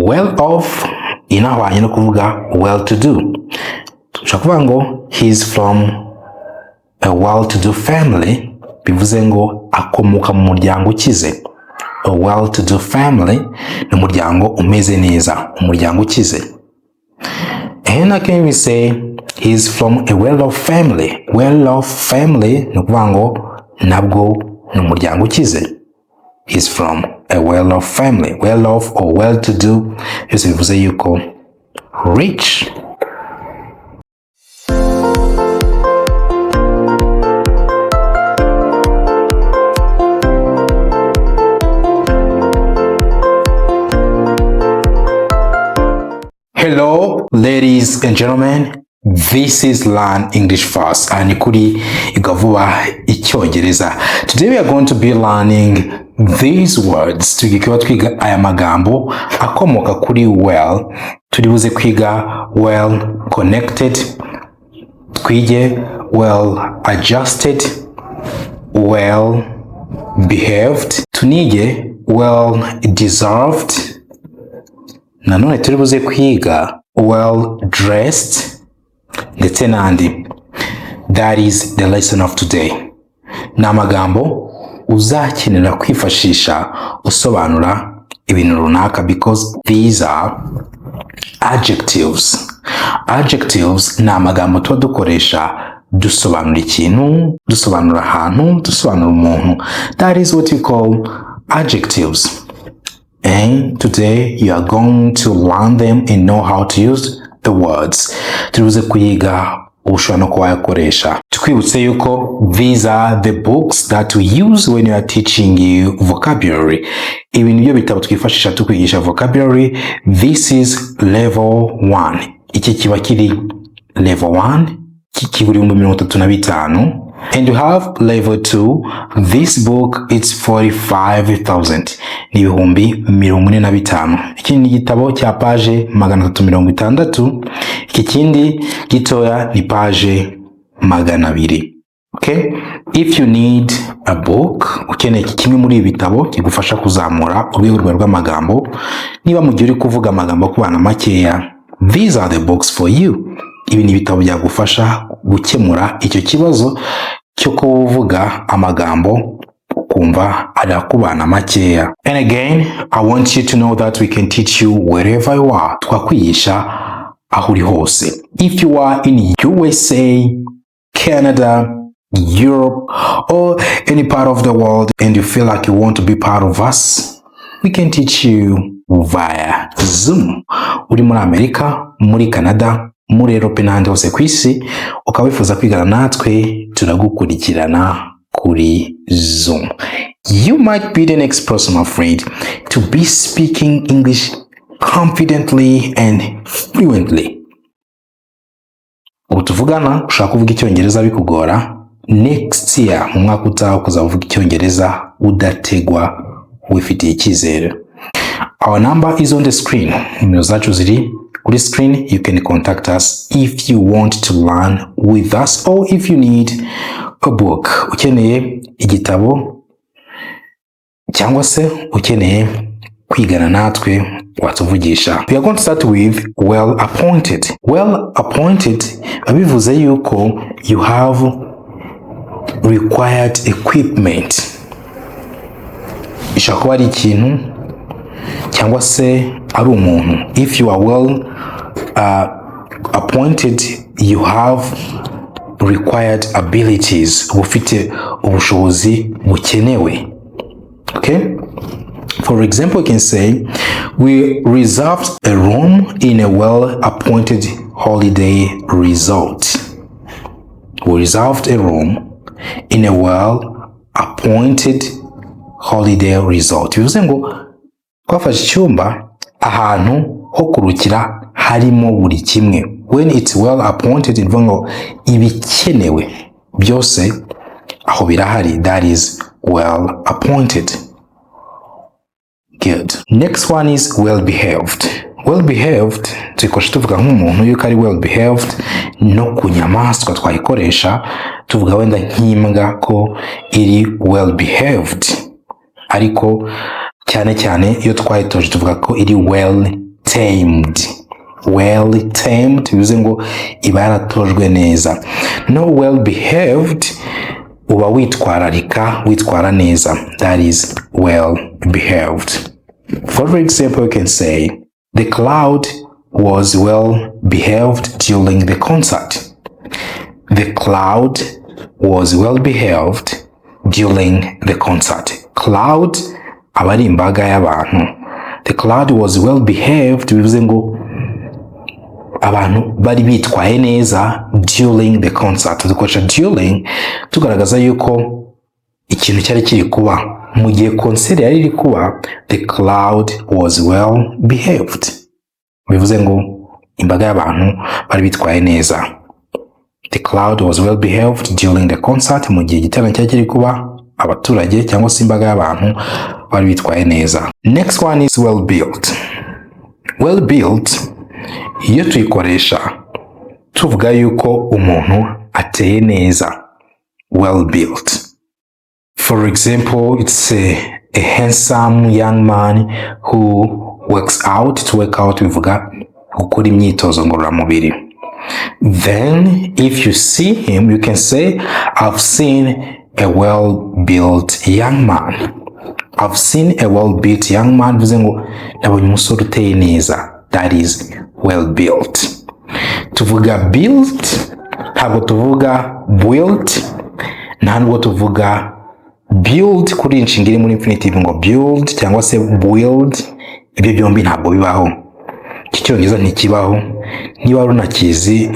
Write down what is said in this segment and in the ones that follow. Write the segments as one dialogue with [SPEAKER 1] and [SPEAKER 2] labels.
[SPEAKER 1] well off inahwanye no kuvuga well to do. Tushobora kuvuga ngo he's from a well to do family, bivuze ngo akomoka mu muryango ukize. A well to do family ni umuryango umeze neza, umuryango ukize. And again we say he's from a well off family. Well off family ni ukuvuga ngo nabwo ni umuryango ukize. He's from a well off family. Well off or well to do byose bivuze yuko rich. Hello, ladies and gentlemen. This is Learn English Fast and Kuri Vuba ICYONGEREZA. Today we are going to be learning these words. Tugikiwa twiga aya magambo akomoka kuri well. Turibuze kwiga well connected, twige well adjusted, well behaved, tunige well deserved. Nanone turibuze kwiga well dressed ndetse n'andi. That is the lesson of today. Ni amagambo uzakenera kwifashisha usobanura ibintu runaka, because these are adjectives. Adjectives ni amagambo tuba dukoresha dusobanura ikintu, dusobanura ahantu, dusobanura umuntu. That is what we call adjectives. And today you are going to learn them and know how to use the words. Turuze kuyiga ushobora no kuyakoresha. Tukwibutse yuko these are the books that we use when we are teaching you vocabulary. Ibi nibyo bitabo twifashisha tukwigisha vocabulary. This is level 1. Iki kiba kiri level 1, kikigura 35. And you have level 2. This book it's 45,000. Ni ibihumbi 45. Iki ni igitabo cya page 360. Iki kindi gitoya ni page 200. Okay? If you need a book, ukeneye kimwe muri ibi bitabo kigufasha kuzamura urwego rwawe rw'amagambo, niba mu gihe uri kuvuga amagambo kubana makeya, these are the books for you. Ibi ni ibitabo byagufasha gukemura icyo kibazo cyo kuvuga amagambo kumva arakubana makeya. And again, I want you to know that we can teach you wherever you are. Twakwigisha aho uri hose. If you are in USA, Canada, Europe, or any part of the world and you feel like you want to be part of us, we can teach you via Zoom. Uri muri Amerika, muri Canada, muri Europe n'ahandi hose ku isi, ukaba wifuza kwigana natwe, turagukurikirana kuri Zoom. You might be the next person, my friend, to be speaking English confidently and fluently. Ubu tuvugana ushaka kuvuga Icyongereza bikugora, next year mu mwaka utaha kuzavuga Icyongereza udategwa wifitiye icyizere. Our number is on the screen. Nimero zacu ziri kuri screen. You can contact us if you want to learn with us or if you need a book. Ukeneye igitabo cyangwa se ukeneye kwigana natwe watuvugisha. We are going to start with well appointed. Well appointed bivuze yuko you have required equipment. Ishobora kuba ari ikintu cyangwa se ari umuntu. If you are well appointed, you have required abilities. Ufite ubushobozi bukenewe. Okay? For example, you can say, we reserved a room in a well-appointed holiday resort. We reserved a room in a well-appointed holiday resort. Bivuze ngo twafashe icyumba ahantu ho kurukira harimo buri kimwe. When it's well appointed, bivuga ngo ibikenewe byose aho birahari. That is well appointed. Good. Next one is well behaved. Well behaved tuyikoresha tuvuga nk'umuntu yuko ari well behaved. No ku nyamaswa twayikoresha tuvuga wenda nk'imbwa ko iri well behaved, ariko cyane cyane iyo twayitoje tuvuga ko iri well tamed. Well tamed bivuze ngo iba yaratojwe neza. No well behaved uba witwararika, witwara neza. That is well behaved. For example, you can say the crowd was well behaved during the concert. The crowd was well behaved during the concert. Crowd aba ari imbaga y'abantu. The crowd was well behaved bivuze ngo abantu bari bitwaye neza during the concert. Dukoresha during tugaragaza yuko ikintu cyari kiri kuba mu gihe concert yari iri kuba. The crowd was well behaved bivuze ngo imbaga y'abantu bari bitwaye neza. The crowd was well behaved during the concert. Mu gihe igiterane cyari kiri kuba, abaturage cyangwa se imbaga y'abantu bari bitwaye neza. Next one is well built. Well built iyo tuyikoresha tuvuga yuko umuntu ateye neza. Well built. For example, it's a handsome young man who works out. To work out bivuga gukora imyitozo ngororamubiri. Then if you see him, you can say I've seen a well-built young man. I've seen a well-built young man bivuze ngo nabonye umusore uteye neza. That is well built. Tuvuga built ntabwo tuvuga built, ntabwo tuvuga build kuri inshinga iri muri infinitive ngo build cyangwa se build. Ibyo byombi ntabwo bibaho. Icyongereza ntikibaho. Niba runakizi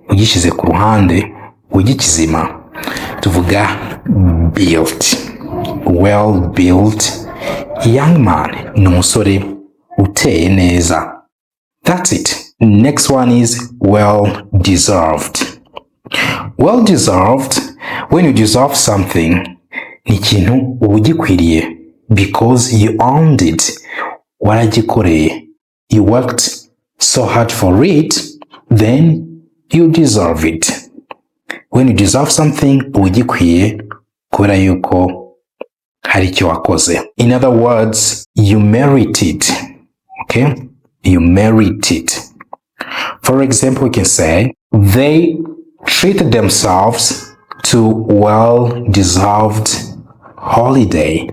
[SPEAKER 1] ugishize ku ruhande ugikizima tuvuga built. Well built young man ni umusore uteye neza. That's it. Next one is well deserved. Well deserved, when you deserve something, ni ikintu uba ugikwiriye because you earned it. Waragikoreye. You worked so hard for it, then you deserve it. When you deserve something, uba ugikwiye kubera yuko hari icyo wakoze. In other words, you merit it. Okay? You merit it. For example, we can say they treated themselves to well-deserved holiday.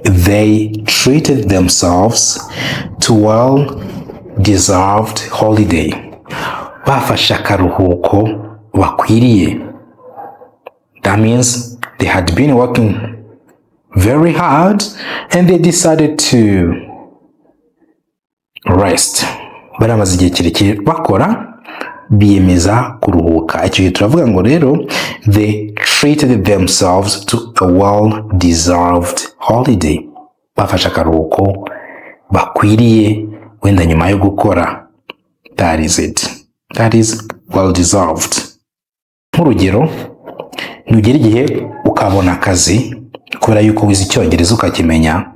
[SPEAKER 1] They treated themselves to well-deserved holiday. Bafashe akaruhuko bakwiriye. That means they had been working very hard and they decided to rest. Baramaze igihe kirekire bakora biyemeza kuruhuka. Icyo gihe turavuga ngo rero they treated themselves to a well-deserved holiday. Bafashe akaruhuko bakwiriye wenda nyuma yo gukora. That is it. That is well-deserved. Nk'urugero, nugera igihe ukabona akazi kubera yuko wize Icyongereza ukakimenya,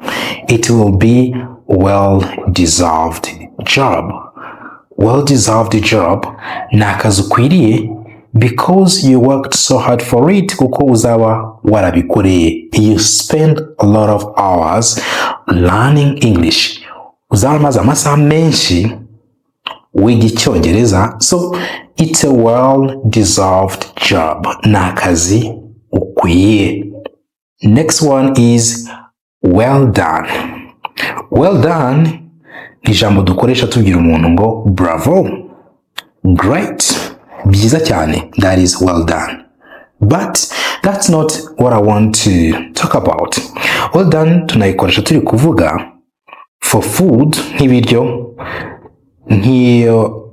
[SPEAKER 1] it will be well-deserved job. Well-deserved job ni akazi ukwiriye because you worked so hard for it, kuko uzaba warabikoreye. You spend a lot of hours learning English. Uzaba maze amasaha menshi wiga Icyongereza, so it's a well-deserved job. Ni akazi ukwiye. Next one is well done. Well done ni ijambo dukoresha tubwira umuntu ngo bravo, great, byiza cyane. That is well done. But that's not what I want to talk about. Well done tunayikoresha turi kuvuga for food, nk'ibiryo, nk'iyo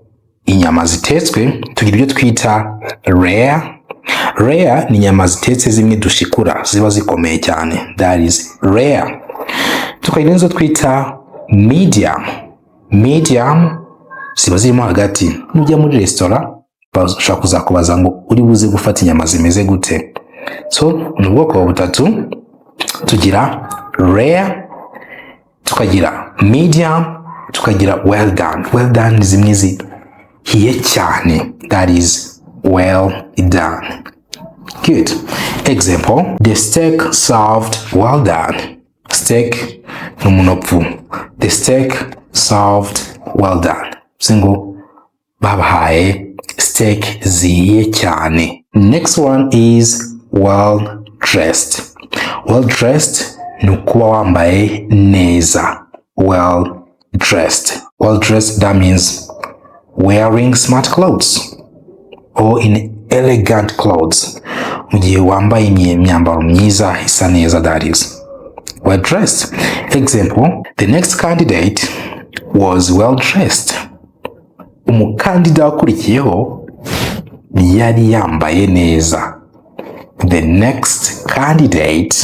[SPEAKER 1] inyama zitetswe tugira ibyo twita rare. Rare ni inyama zitetse zimwe dushikura ziba zikomeye cyane. That is rare. Tukagira izo twita medium. Medium ziba zirimo hagati. Nujya muri restaurant bashaka kuzakubaza ngo uri buze gufata inyama zimeze gute. So ni ubwoko butatu. Tugira rare, tukagira medium, tukagira well done. Well done ni zimwe zihiye cyane. That is well done. Good. Example, the steak served well done. Steak n'umunopfu. The steak served well done. Singo babahaye steak zihiye cyane. Next one is well dressed. Well dressed ni ukuba wambaye neza. Well dressed. Well dressed, that means wearing smart clothes or in elegant clothes. Mu gihe wambaye imyambaro myiza isa neza, that is well dressed. Example, the next candidate was well dressed. Umukandida wakurikiyeho yari yambaye neza. The next candidate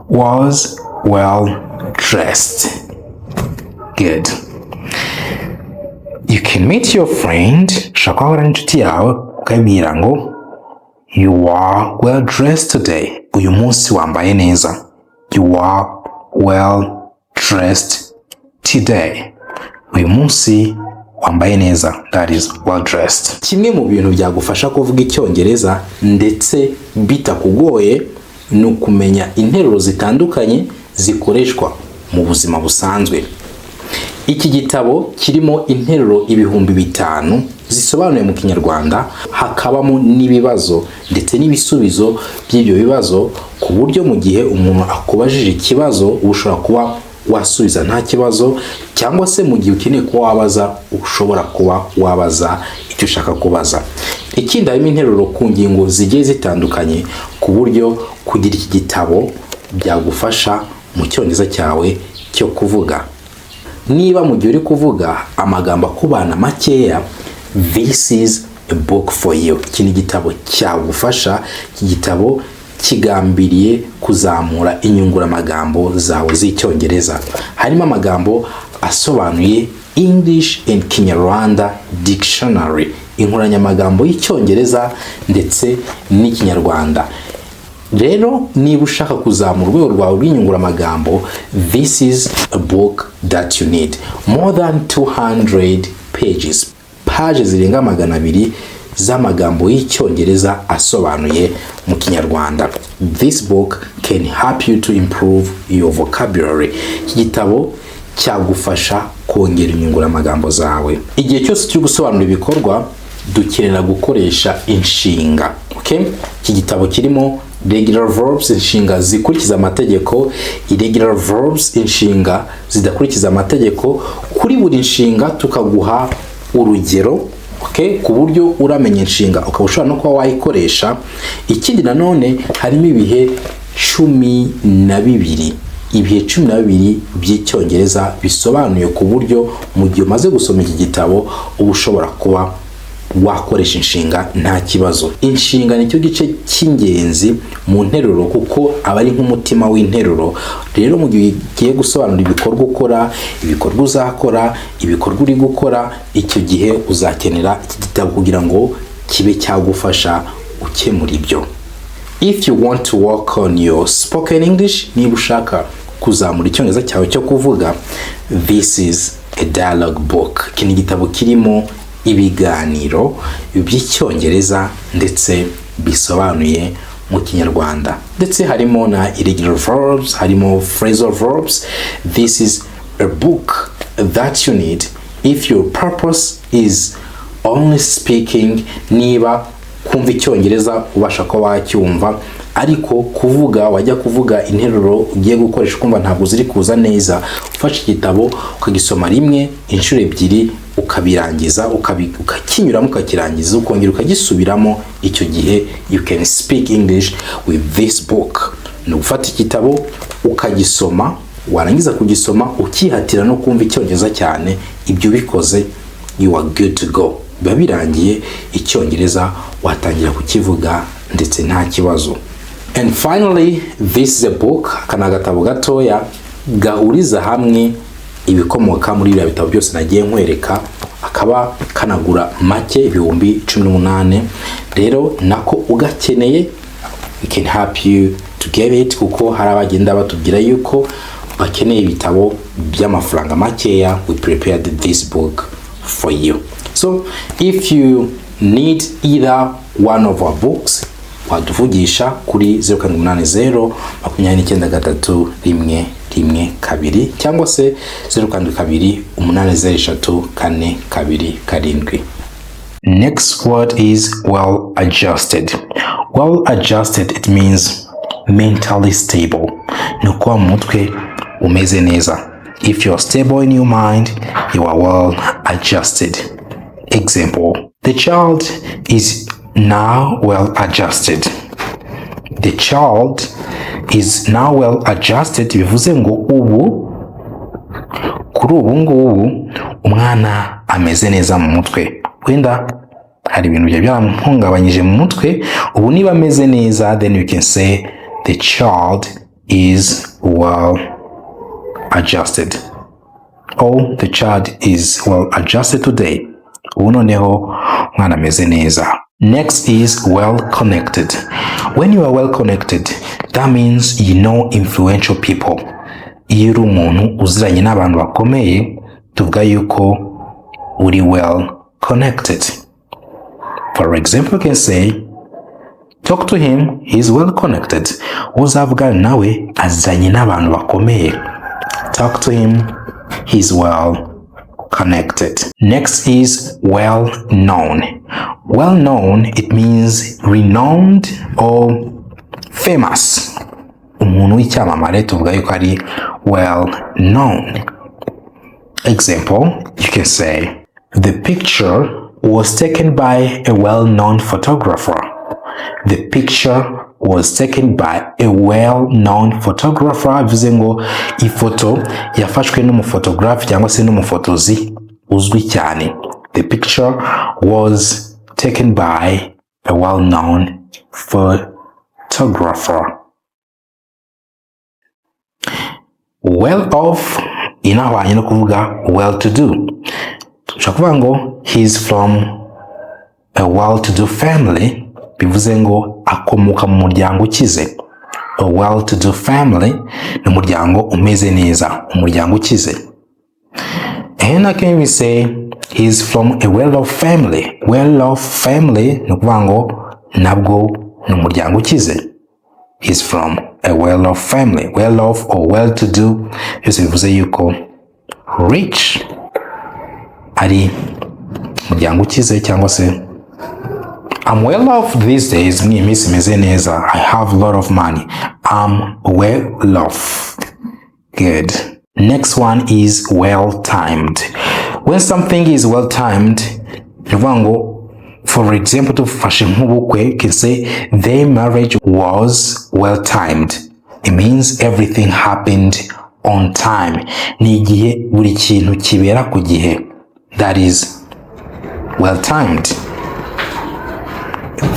[SPEAKER 1] was well dressed. Good. You can meet your friend, shaka wahura n'inshuti yawe ukabwira ngo you are well dressed today. Uyu munsi wambaye neza. You are well dressed today. Uyu munsi wambaye neza, that is well dressed. Kimwe mu bintu byagufasha kuvuga icyongereza ndetse bitakugoye ni ukumenya interuro zitandukanye zikoreshwa mu buzima busanzwe. Iki gitabo kirimo interuro 5,000 zisobanuye mu Kinyarwanda, hakabamo n'ibibazo ndetse n'ibisubizo by'ibyo bibazo, ku buryo mu gihe umuntu akubajije ikibazo ushobora kuba wasubiza nta kibazo, cyangwa se mu gihe ukeneye kuba wabaza ushobora kuba wabaza icyo ushaka kubaza. Ikindi harimo interuro ku ngingo zigiye zitandukanye, ku buryo kugira iki gitabo byagufasha mu cyongereza cyawe cyo kuvuga. Niba mu gihe uri kuvuga amagambo akubana makeya, this is a book for you. Iki ni igitabo cyagufasha. Iki gitabo kigambiriye kuzamura inyunguramagambo zawe z'icyongereza. Harimo amagambo asobanuye English and Kinyarwanda dictionary, inkoranyamagambo y'icyongereza ndetse n'ikinyarwanda. Rero niba ushaka kuzamura urwego rwawe rw'inyunguramagambo, this is a book that you need. More than 200 pages. Pages zirenga 200 z'amagambo y'icyongereza asobanuye mu Kinyarwanda. This book can help you to improve your vocabulary. Iki gitabo cyagufasha kongera inyunguramagambo zawe. Igihe cyose turi gusobanura ibikorwa, dukenera gukoresha inshinga. Okay? Iki gitabo kirimo regular verbs, inshinga zikurikiza amategeko, irregular verbs, inshinga zidakurikiza amategeko. Kuri buri nshinga tukaguha urugero, okay, ku buryo uramenya inshinga ukaba ushobora no kuba wayikoresha. Ikindi nanone harimo ibihe 12, ibihe 12 by'icyongereza bisobanuye, ku buryo mu gihe umaze gusoma iki gitabo uba ushobora kuba wakoresha inshinga nta kibazo. Inshinga nicyo gice cy'ingenzi mu nteruro, kuko aba ari nk'umutima w'interuro. Rero mu gihe ugiye gusobanura ibikorwa ukora, ibikorwa uzakora, ibikorwa uri gukora, icyo gihe uzakenera iki gitabo kugira ngo kibe cyagufasha ukemura ibyo. If you want to work on your spoken English, niba ushaka kuzamura icyongereza cyawe cyo kuvuga, this is a dialogue book. Iki ni igitabo kirimo ibiganiro by'icyongereza ndetse bisobanuye mu Kinyarwanda. Ndetse harimo na irregular verbs, harimo phrasal verbs. This is a book that you need if your purpose is only speaking. Niba kumva icyongereza ubasha ko wacyumva, ariko kuvuga wajya kuvuga interuro ugiye gukoresha kumva ntabwo ziri kuza neza, ufashe igitabo ukagisoma rimwe, inshuro 2, ukabirangiza, ukakinyuramo, ukakirangiza, ukongera ukagisubiramo. Icyo gihe you can speak English with this book. Ni ufata igitabo ukagisoma, warangiza kugisoma ukihatira no kumva icyongereza cyane. Ibyo bikoze, you are good to go. Biba birangiye, icyongereza watangira kukivuga ndetse nta kibazo. And finally, this is a book, kana gatabo gatoya gahuriza hamwe ibikomoka muri bya bitabo byose nagiye nkwereka, akaba kanagura make 18,000. Rero nako ugakeneye, we can help you to get it, kuko hari abagenda batubwira yuko bakeneye ibitabo by'amafaranga makeya. We prepared this book for you. So if you need either one of our books, waduvugisha kuri 080 29 3 1 2 cyangwa se 0 Next word is well adjusted. Well adjusted, it means mentally stable. Nukuwa mutwe umeze neza. If you're stable in your mind, you are well adjusted. Example, the child is now well adjusted. The child is now well adjusted. Bivuze ngo kuri ubu ngubu umwana ameze neza mu mutwe. Wenda hari ibintu byamuhungabanyije mu mutwe, ubu niba ameze neza, then you can say the child is well adjusted. Or the child is well adjusted today. Ubu noneho umwana ameze neza. Next is well connected. When you are well connected, that means you know influential people. Iyo uri umuntu uziranye n'abantu bakomeye, tuvuga yuko uri well connected. For example, you can say, talk to him, he's well connected. Uzavugana nawe aziranye n'abantu bakomeye. Talk to him, he's well connected. Next is well known. Well known, it means renowned or famous. Umuntu w'icyamamare tuvuga yuko ari well known. Example, you can say, the picture was taken by a well-known photographer. The picture was taken by a well-known photographer. Bivuze ngo ifoto yafashwe n'umufotografi cyangwa se n'umufotozi uzwi cyane. The picture was taken by a well-known photographer. Well off inahwanye no kuvuga well to do. Tushobora kuvuga ngo he's from a well-to-do family. Bivuze ngo akomoka mu muryango ukize. A well-to-do family ni umuryango umeze neza, umuryango ukize. And I can even say he's from a well-off family. Well-off family ni ukuvuga ngo nabwo ni umuryango ukize. He's from a well-off family. Well-off or well-to-do byose bivuze yuko rich ari umuryango ukize cyangwa se I'm well off these days. Me miss meze neza. I have a lot of money. I'm well off. Good. Next one is well timed. When something is well timed, for example, tugufasha nk'ubukwe, you can say their marriage was well timed. It means everything happened on time. Ni igihe buri kintu kibera ku gihe. That is well timed.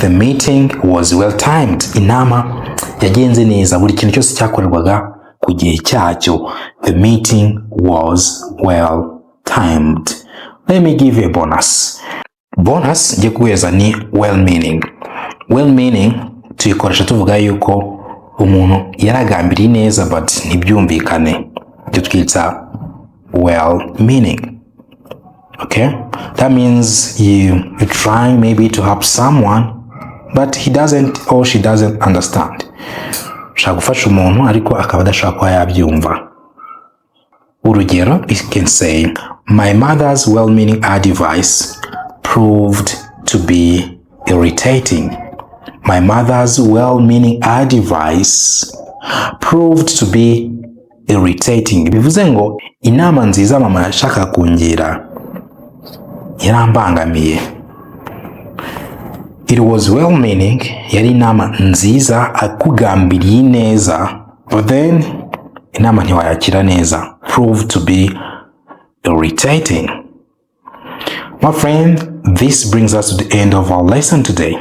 [SPEAKER 1] The meeting was well timed. Inama yagenze neza, buri kintu cyose cyakorerwaga ku gihe cyacyo. The meeting was well timed. Let me give you a bonus. Bonus ngiye kuguhereza ni well meaning. Well meaning tuyikoresha tuvuga yuko umuntu yaragambiriye neza but ntibyumvikane. Ibyo twita well meaning. Okay? That means you're trying maybe to help someone but he doesn't or she doesn't understand. Ushaka gufasha umuntu ariko akaba adashaka kuba yabyumva. Urugero, you can say, my mother's well-meaning advice proved to be irritating. My mother's well-meaning advice proved to be irritating. Bivuze ngo inama nziza mama yashaka kungira yarambangamiye. It was well-meaning, yari inama nziza akugambiriye neza, but then inama ntiwayakira neza. Proved to be irritating. My friend, this brings us to the end of our lesson today.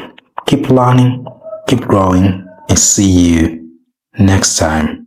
[SPEAKER 1] Keep learning, keep growing, and see you next time.